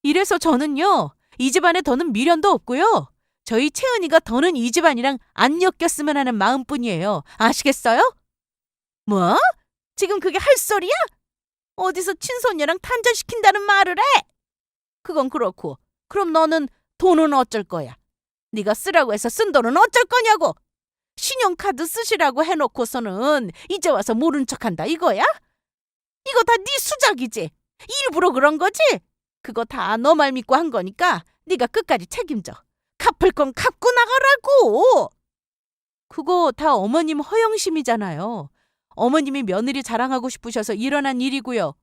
이래서 저는요, 이 집안에 더는 미련도 없고요. 저희 채은이가 더는 이 집안이랑 안 엮였으면 하는 마음뿐이에요. 아시겠어요? 뭐? 지금 그게 할 소리야? 어디서 친손녀랑 탄절시킨다는 말을 해? 그건 그렇고 그럼 너는 돈은 어쩔 거야? 네가 쓰라고 해서 쓴 돈은 어쩔 거냐고? 신용카드 쓰시라고 해놓고서는 이제 와서 모른 척한다 이거야? 이거 다 네 수작이지? 일부러 그런 거지? 그거 다 너 말 믿고 한 거니까 네가 끝까지 책임져. 갚을 건 갚고 나가라고. 그거 다 어머님 허영심이잖아요. 어머님이 며느리 자랑하고 싶으셔서 일어난 일이고요.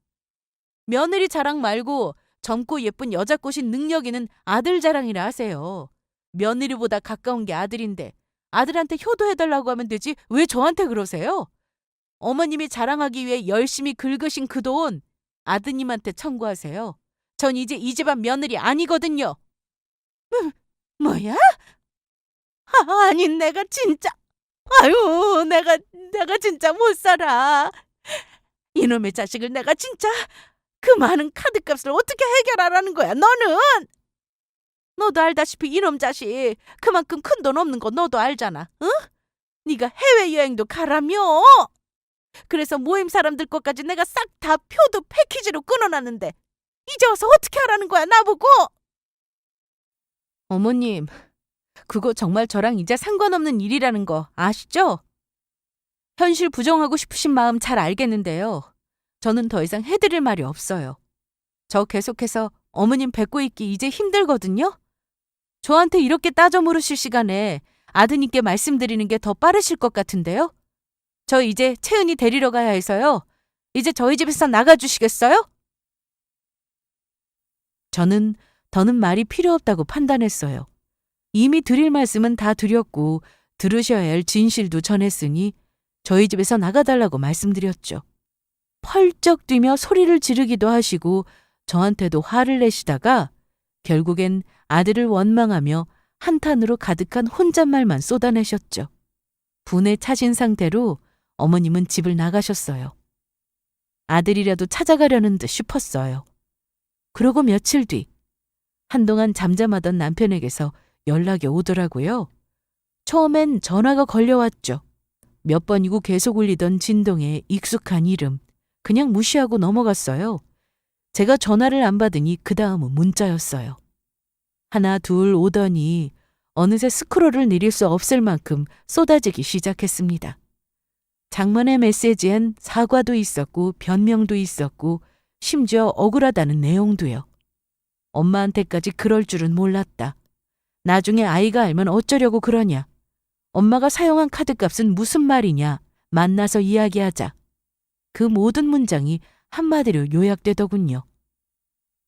며느리 자랑 말고 젊고 예쁜 여자 꼬신 능력 있는 아들 자랑이라 하세요. 며느리보다 가까운 게 아들인데 아들한테 효도해달라고 하면 되지 왜 저한테 그러세요? 어머님이 자랑하기 위해 열심히 긁으신 그 돈 아드님한테 청구하세요. 전 이제 이 집안 며느리 아니거든요. 뭐야? 아니 내가 진짜 아유 내가 진짜 못 살아. 이놈의 자식을 내가 진짜 그 많은 카드값을 어떻게 해결하라는 거야 너는? 너도 알다시피 이놈 자식 그만큼 큰 돈 없는 거 너도 알잖아. 응? 네가 해외여행도 가라며. 그래서 모임 사람들 것까지 내가 싹 다 표도 패키지로 끊어놨는데 이제 와서 어떻게 하라는 거야 나보고? 어머님, 그거 정말 저랑 이제 상관없는 일이라는 거 아시죠? 현실 부정하고 싶으신 마음 잘 알겠는데요. 저는 더 이상 해드릴 말이 없어요. 저 계속해서 어머님 뵙고 있기 이제 힘들거든요. 저한테 이렇게 따져 물으실 시간에 아드님께 말씀드리는 게 더 빠르실 것 같은데요. 저 이제 채은이 데리러 가야 해서요. 이제 저희 집에서 나가주시겠어요? 저는 더는 말이 필요 없다고 판단했어요. 이미 드릴 말씀은 다 드렸고 들으셔야 할 진실도 전했으니 저희 집에서 나가달라고 말씀드렸죠. 펄쩍 뛰며 소리를 지르기도 하시고 저한테도 화를 내시다가 결국엔 아들을 원망하며 한탄으로 가득한 혼잣말만 쏟아내셨죠. 분에 차신 상태로 어머님은 집을 나가셨어요. 아들이라도 찾아가려는 듯 싶었어요. 그러고 며칠 뒤 한동안 잠잠하던 남편에게서 연락이 오더라고요. 처음엔 전화가 걸려왔죠. 몇 번이고 계속 울리던 진동에 익숙한 이름. 그냥 무시하고 넘어갔어요. 제가 전화를 안 받으니 그 다음은 문자였어요. 하나 둘 오더니 어느새 스크롤을 내릴 수 없을 만큼 쏟아지기 시작했습니다. 장문의 메시지엔 사과도 있었고 변명도 있었고 심지어 억울하다는 내용도요. 엄마한테까지 그럴 줄은 몰랐다. 나중에 아이가 알면 어쩌려고 그러냐. 엄마가 사용한 카드값은 무슨 말이냐. 만나서 이야기하자. 그 모든 문장이 한마디로 요약되더군요.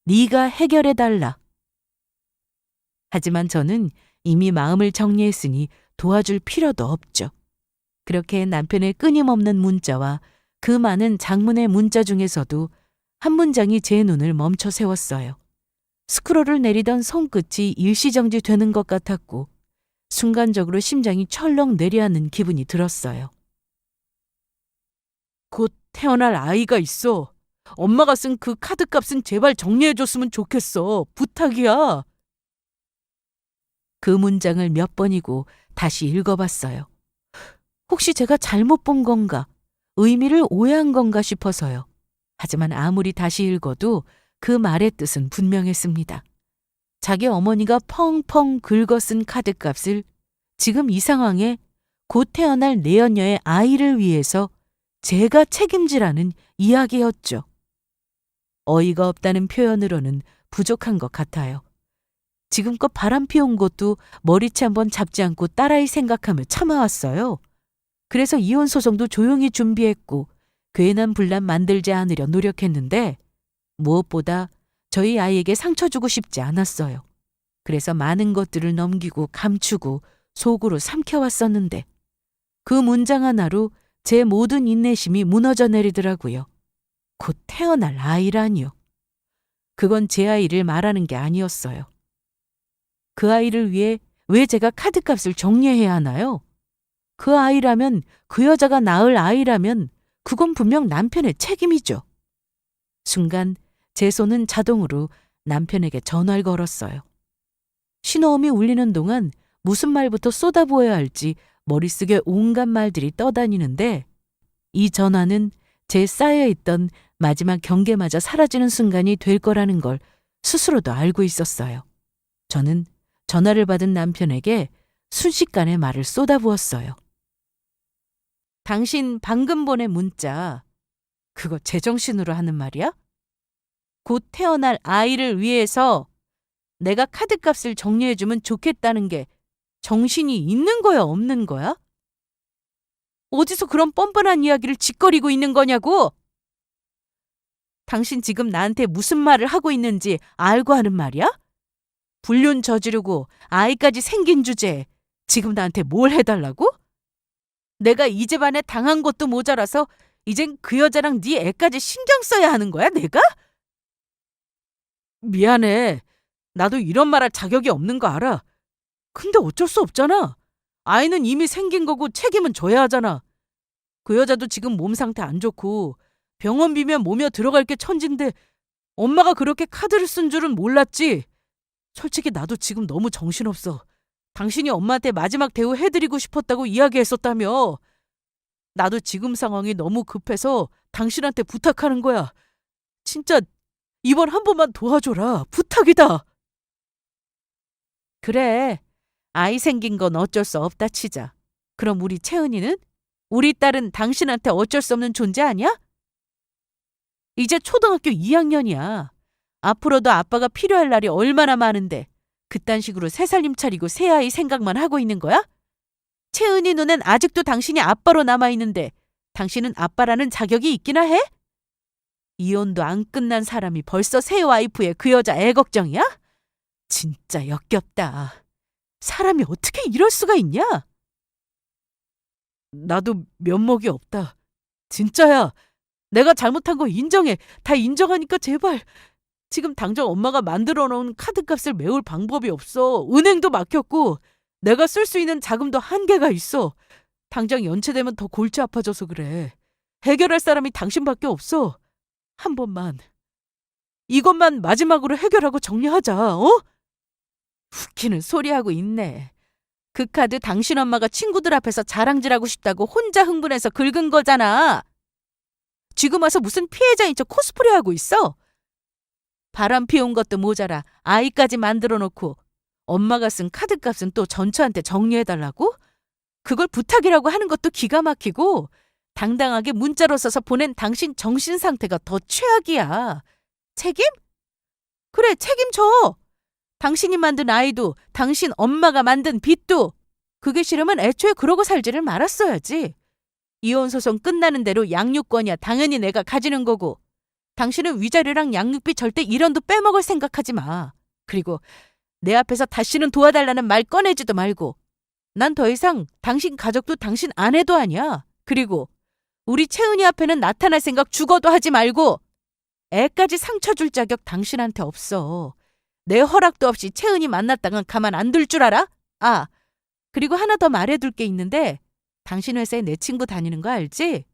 네가 해결해달라. 하지만 저는 이미 마음을 정리했으니 도와줄 필요도 없죠. 그렇게 남편의 끊임없는 문자와 그 많은 장문의 문자 중에서도 한 문장이 제 눈을 멈춰 세웠어요. 스크롤을 내리던 손끝이 일시정지 되는 것 같았고 순간적으로 심장이 철렁 내려앉는 기분이 들었어요. 곧 태어날 아이가 있어. 엄마가 쓴 그 카드값은 제발 정리해줬으면 좋겠어. 부탁이야. 그 문장을 몇 번이고 다시 읽어봤어요. 혹시 제가 잘못 본 건가? 의미를 오해한 건가 싶어서요. 하지만 아무리 다시 읽어도 그 말의 뜻은 분명했습니다. 자기 어머니가 펑펑 긁어 쓴 카드값을 지금 이 상황에 곧 태어날 내연녀의 아이를 위해서 제가 책임지라는 이야기였죠. 어이가 없다는 표현으로는 부족한 것 같아요. 지금껏 바람 피운 것도 머리채 한번 잡지 않고 딸아이 생각하며 참아왔어요. 그래서 이혼 소송도 조용히 준비했고 괜한 분란 만들지 않으려 노력했는데 무엇보다 저희 아이에게 상처 주고 싶지 않았어요. 그래서 많은 것들을 넘기고 감추고 속으로 삼켜왔었는데 그 문장 하나로 제 모든 인내심이 무너져 내리더라고요. 곧 태어날 아이라니요. 그건 제 아이를 말하는 게 아니었어요. 그 아이를 위해 왜 제가 카드값을 정리해야 하나요? 그 아이라면, 그 여자가 낳을 아이라면 그건 분명 남편의 책임이죠. 순간 제 손은 자동으로 남편에게 전화를 걸었어요. 신호음이 울리는 동안 무슨 말부터 쏟아부어야 할지 머릿속에 온갖 말들이 떠다니는데 이 전화는 제 쌓여있던 마지막 경계마저 사라지는 순간이 될 거라는 걸 스스로도 알고 있었어요. 저는 전화를 받은 남편에게 순식간에 말을 쏟아부었어요. 당신 방금 보낸 문자, 그거 제정신으로 하는 말이야? 곧 태어날 아이를 위해서 내가 카드값을 정리해주면 좋겠다는 게 정신이 있는 거야, 없는 거야? 어디서 그런 뻔뻔한 이야기를 짓거리고 있는 거냐고? 당신 지금 나한테 무슨 말을 하고 있는지 알고 하는 말이야? 불륜 저지르고 아이까지 생긴 주제에 지금 나한테 뭘 해달라고? 내가 이 집안에 당한 것도 모자라서 이젠 그 여자랑 네 애까지 신경 써야 하는 거야, 내가? 미안해. 나도 이런 말 할 자격이 없는 거 알아. 근데 어쩔 수 없잖아. 아이는 이미 생긴 거고 책임은 져야 하잖아. 그 여자도 지금 몸 상태 안 좋고 병원비면 모며 들어갈 게 천진데 엄마가 그렇게 카드를 쓴 줄은 몰랐지. 솔직히 나도 지금 너무 정신없어. 당신이 엄마한테 마지막 대우 해드리고 싶었다고 이야기했었다며. 나도 지금 상황이 너무 급해서 당신한테 부탁하는 거야. 진짜 이번 한 번만 도와줘라. 부탁이다. 그래. 아이 생긴 건 어쩔 수 없다 치자. 그럼 우리 채은이는? 우리 딸은 당신한테 어쩔 수 없는 존재 아니야? 이제 초등학교 2학년이야. 앞으로도 아빠가 필요할 날이 얼마나 많은데 그딴 식으로 새살림 차리고 새아이 생각만 하고 있는 거야? 채은이 눈엔 아직도 당신이 아빠로 남아있는데 당신은 아빠라는 자격이 있기나 해? 이혼도 안 끝난 사람이 벌써 새 와이프의 그 여자 애 걱정이야? 진짜 역겹다. 사람이 어떻게 이럴 수가 있냐? 나도 면목이 없다. 진짜야. 내가 잘못한 거 인정해. 다 인정하니까 제발. 지금 당장 엄마가 만들어 놓은 카드값을 메울 방법이 없어. 은행도 막혔고 내가 쓸 수 있는 자금도 한계가 있어. 당장 연체되면 더 골치 아파져서 그래. 해결할 사람이 당신밖에 없어. 한 번만. 이것만 마지막으로 해결하고 정리하자, 어? 웃기는 소리하고 있네. 그 카드 당신 엄마가 친구들 앞에서 자랑질하고 싶다고 혼자 흥분해서 긁은 거잖아. 지금 와서 무슨 피해자인 척 코스프레하고 있어? 바람 피운 것도 모자라 아이까지 만들어 놓고 엄마가 쓴 카드값은 또 전처한테 정리해달라고? 그걸 부탁이라고 하는 것도 기가 막히고 당당하게 문자로 써서 보낸 당신 정신 상태가 더 최악이야. 책임? 그래, 책임져. 당신이 만든 아이도 당신 엄마가 만든 빚도 그게 싫으면 애초에 그러고 살지를 말았어야지. 이혼소송 끝나는 대로 양육권이야 당연히 내가 가지는 거고 당신은 위자료랑 양육비 절대 1원도 빼먹을 생각하지 마. 그리고 내 앞에서 다시는 도와달라는 말 꺼내지도 말고 난 더 이상 당신 가족도 당신 아내도 아니야. 그리고 우리 채은이 앞에는 나타날 생각 죽어도 하지 말고 애까지 상처 줄 자격 당신한테 없어. 내 허락도 없이 채은이 만났다간 가만 안 둘 줄 알아? 아, 그리고 하나 더 말해둘 게 있는데 당신 회사에 내 친구 다니는 거 알지?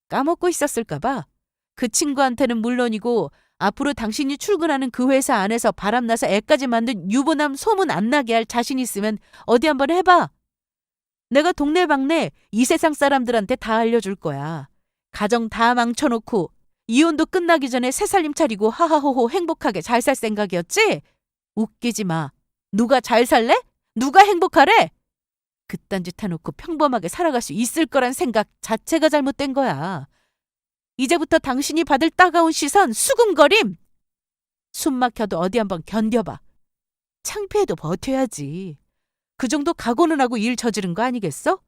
까먹고 있었을까 봐. 그 친구한테는 물론이고 앞으로 당신이 출근하는 그 회사 안에서 바람나서 애까지 만든 유부남 소문 안 나게 할 자신 있으면 어디 한번 해봐. 내가 동네방네 이 세상 사람들한테 다 알려줄 거야. 가정 다 망쳐놓고 이혼도 끝나기 전에 새 살림 차리고 하하호호 행복하게 잘 살 생각이었지? 웃기지 마. 누가 잘 살래? 누가 행복하래? 그딴 짓 해놓고 평범하게 살아갈 수 있을 거란 생각 자체가 잘못된 거야. 이제부터 당신이 받을 따가운 시선 수군거림. 숨 막혀도 어디 한번 견뎌봐. 창피해도 버텨야지. 그 정도 각오는 하고 일 저지른 거 아니겠어?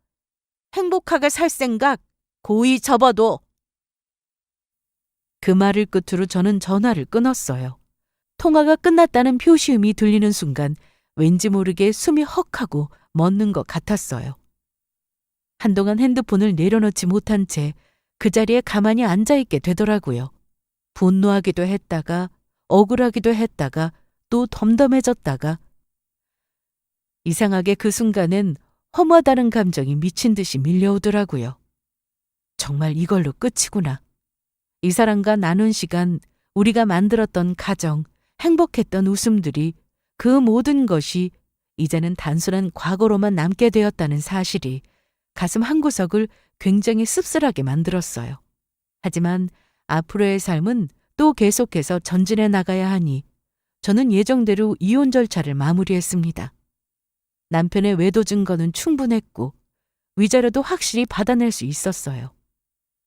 행복하게 살 생각 고이 접어도. 그 말을 끝으로 저는 전화를 끊었어요. 통화가 끝났다는 표시음이 들리는 순간 왠지 모르게 숨이 헉하고 멎는 것 같았어요. 한동안 핸드폰을 내려놓지 못한 채 그 자리에 가만히 앉아있게 되더라고요. 분노하기도 했다가 억울하기도 했다가 또 덤덤해졌다가 이상하게 그 순간엔 허무하다는 감정이 미친 듯이 밀려오더라고요. 정말 이걸로 끝이구나. 이 사람과 나눈 시간, 우리가 만들었던 가정, 행복했던 웃음들이 그 모든 것이 이제는 단순한 과거로만 남게 되었다는 사실이 가슴 한구석을 굉장히 씁쓸하게 만들었어요. 하지만 앞으로의 삶은 또 계속해서 전진해 나가야 하니 저는 예정대로 이혼 절차를 마무리했습니다. 남편의 외도 증거는 충분했고 위자료도 확실히 받아낼 수 있었어요.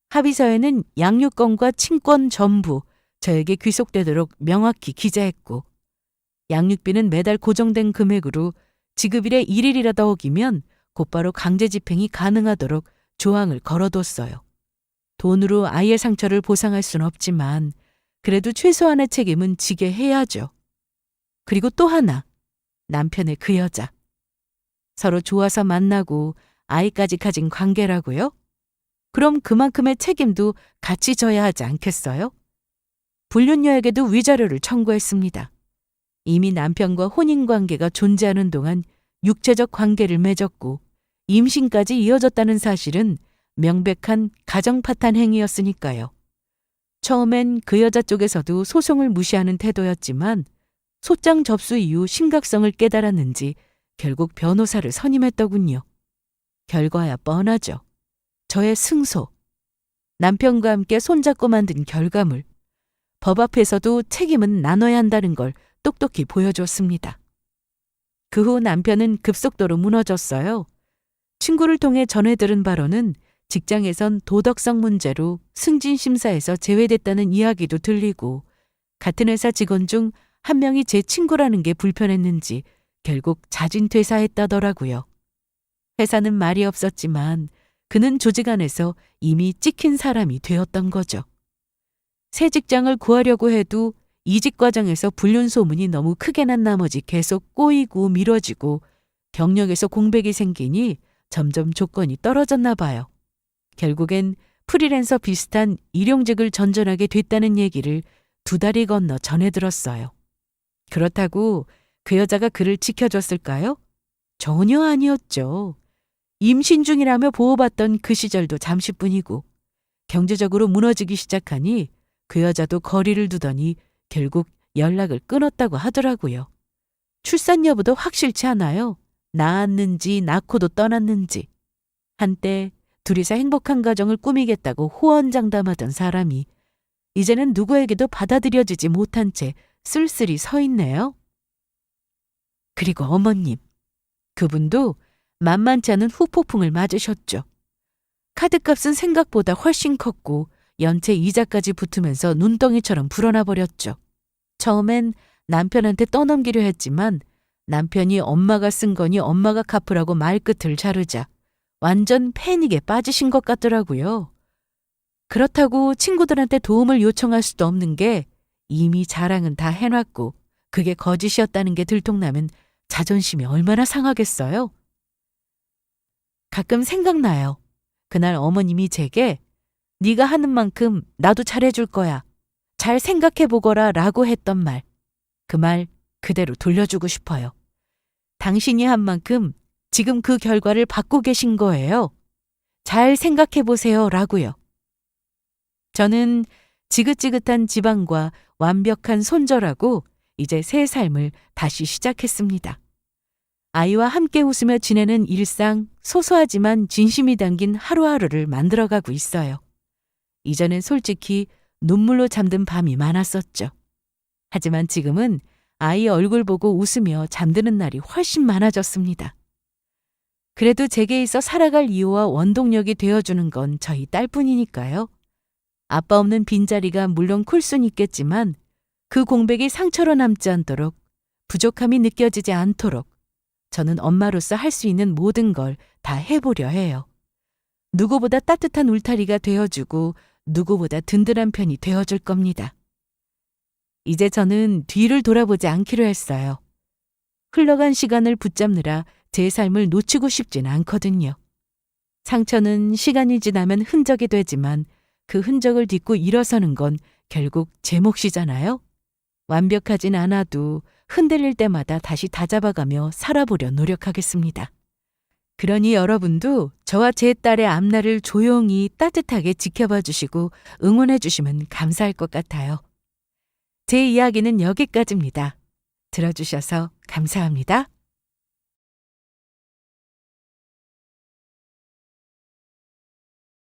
합의서에는 양육권과 친권 전부 저에게 귀속되도록 명확히 기재했고 양육비는 매달 고정된 금액으로 지급일에 1일이라도 어기면 곧바로 강제 집행이 가능하도록 조항을 걸어뒀어요. 돈으로 아이의 상처를 보상할 순 없지만 그래도 최소한의 책임은 지게 해야죠. 그리고 또 하나, 남편의 그 여자. 서로 좋아서 만나고 아이까지 가진 관계라고요? 그럼 그만큼의 책임도 같이 져야 하지 않겠어요? 불륜녀에게도 위자료를 청구했습니다. 이미 남편과 혼인관계가 존재하는 동안 육체적 관계를 맺었고 임신까지 이어졌다는 사실은 명백한 가정파탄 행위였으니까요. 처음엔 그 여자 쪽에서도 소송을 무시하는 태도였지만 소장 접수 이후 심각성을 깨달았는지 결국 변호사를 선임했더군요. 결과야 뻔하죠. 저의 승소. 남편과 함께 손잡고 만든 결과물. 법 앞에서도 책임은 나눠야 한다는 걸 똑똑히 보여줬습니다. 그 후 남편은 급속도로 무너졌어요. 친구를 통해 전해 들은 바로는 직장에선 도덕성 문제로 승진심사에서 제외됐다는 이야기도 들리고 같은 회사 직원 중 한 명이 제 친구라는 게 불편했는지 결국 자진 퇴사했다더라고요. 회사는 말이 없었지만 그는 조직 안에서 이미 찍힌 사람이 되었던 거죠. 새 직장을 구하려고 해도 이직 과정에서 불륜 소문이 너무 크게 난 나머지 계속 꼬이고 미뤄지고 경력에서 공백이 생기니 점점 조건이 떨어졌나 봐요. 결국엔 프리랜서 비슷한 일용직을 전전하게 됐다는 얘기를 2달이 건너 전해 들었어요. 그렇다고 그 여자가 그를 지켜줬을까요? 전혀 아니었죠. 임신 중이라며 보호받던 그 시절도 잠시뿐이고 경제적으로 무너지기 시작하니 그 여자도 거리를 두더니 결국 연락을 끊었다고 하더라고요. 출산 여부도 확실치 않아요. 낳았는지 낳고도 떠났는지. 한때 둘이서 행복한 가정을 꾸미겠다고 호언장담하던 사람이 이제는 누구에게도 받아들여지지 못한 채 쓸쓸히 서 있네요. 그리고 어머님. 그분도 만만치 않은 후폭풍을 맞으셨죠. 카드값은 생각보다 훨씬 컸고 연체 이자까지 붙으면서 눈덩이처럼 불어나 버렸죠. 처음엔 남편한테 떠넘기려 했지만 남편이 엄마가 쓴 거니 엄마가 갚으라고 말끝을 자르자 완전 패닉에 빠지신 것 같더라고요. 그렇다고 친구들한테 도움을 요청할 수도 없는 게 이미 자랑은 다 해놨고 그게 거짓이었다는 게 들통나면 자존심이 얼마나 상하겠어요. 가끔 생각나요. 그날 어머님이 제게 네가 하는 만큼 나도 잘해줄 거야. 잘 생각해보거라 라고 했던 말. 그 말 그대로 돌려주고 싶어요. 당신이 한 만큼 지금 그 결과를 받고 계신 거예요. 잘 생각해보세요 라고요. 저는 지긋지긋한 집안과 완벽한 손절하고 이제 새 삶을 다시 시작했습니다. 아이와 함께 웃으며 지내는 일상, 소소하지만 진심이 담긴 하루하루를 만들어가고 있어요. 이전엔 솔직히 눈물로 잠든 밤이 많았었죠. 하지만 지금은 아이 얼굴 보고 웃으며 잠드는 날이 훨씬 많아졌습니다. 그래도 제게 있어 살아갈 이유와 원동력이 되어주는 건 저희 딸뿐이니까요. 아빠 없는 빈자리가 물론 클 순 있겠지만 그 공백이 상처로 남지 않도록 부족함이 느껴지지 않도록 저는 엄마로서 할 수 있는 모든 걸 다 해보려 해요. 누구보다 따뜻한 울타리가 되어주고 누구보다 든든한 편이 되어줄 겁니다. 이제 저는 뒤를 돌아보지 않기로 했어요. 흘러간 시간을 붙잡느라 제 삶을 놓치고 싶진 않거든요. 상처는 시간이 지나면 흔적이 되지만 그 흔적을 딛고 일어서는 건 결국 제 몫이잖아요. 완벽하진 않아도 흔들릴 때마다 다시 다잡아가며 살아보려 노력하겠습니다. 그러니 여러분도 저와 제 딸의 앞날을 조용히 따뜻하게 지켜봐 주시고 응원해 주시면 감사할 것 같아요. 제 이야기는 여기까지입니다. 들어주셔서 감사합니다.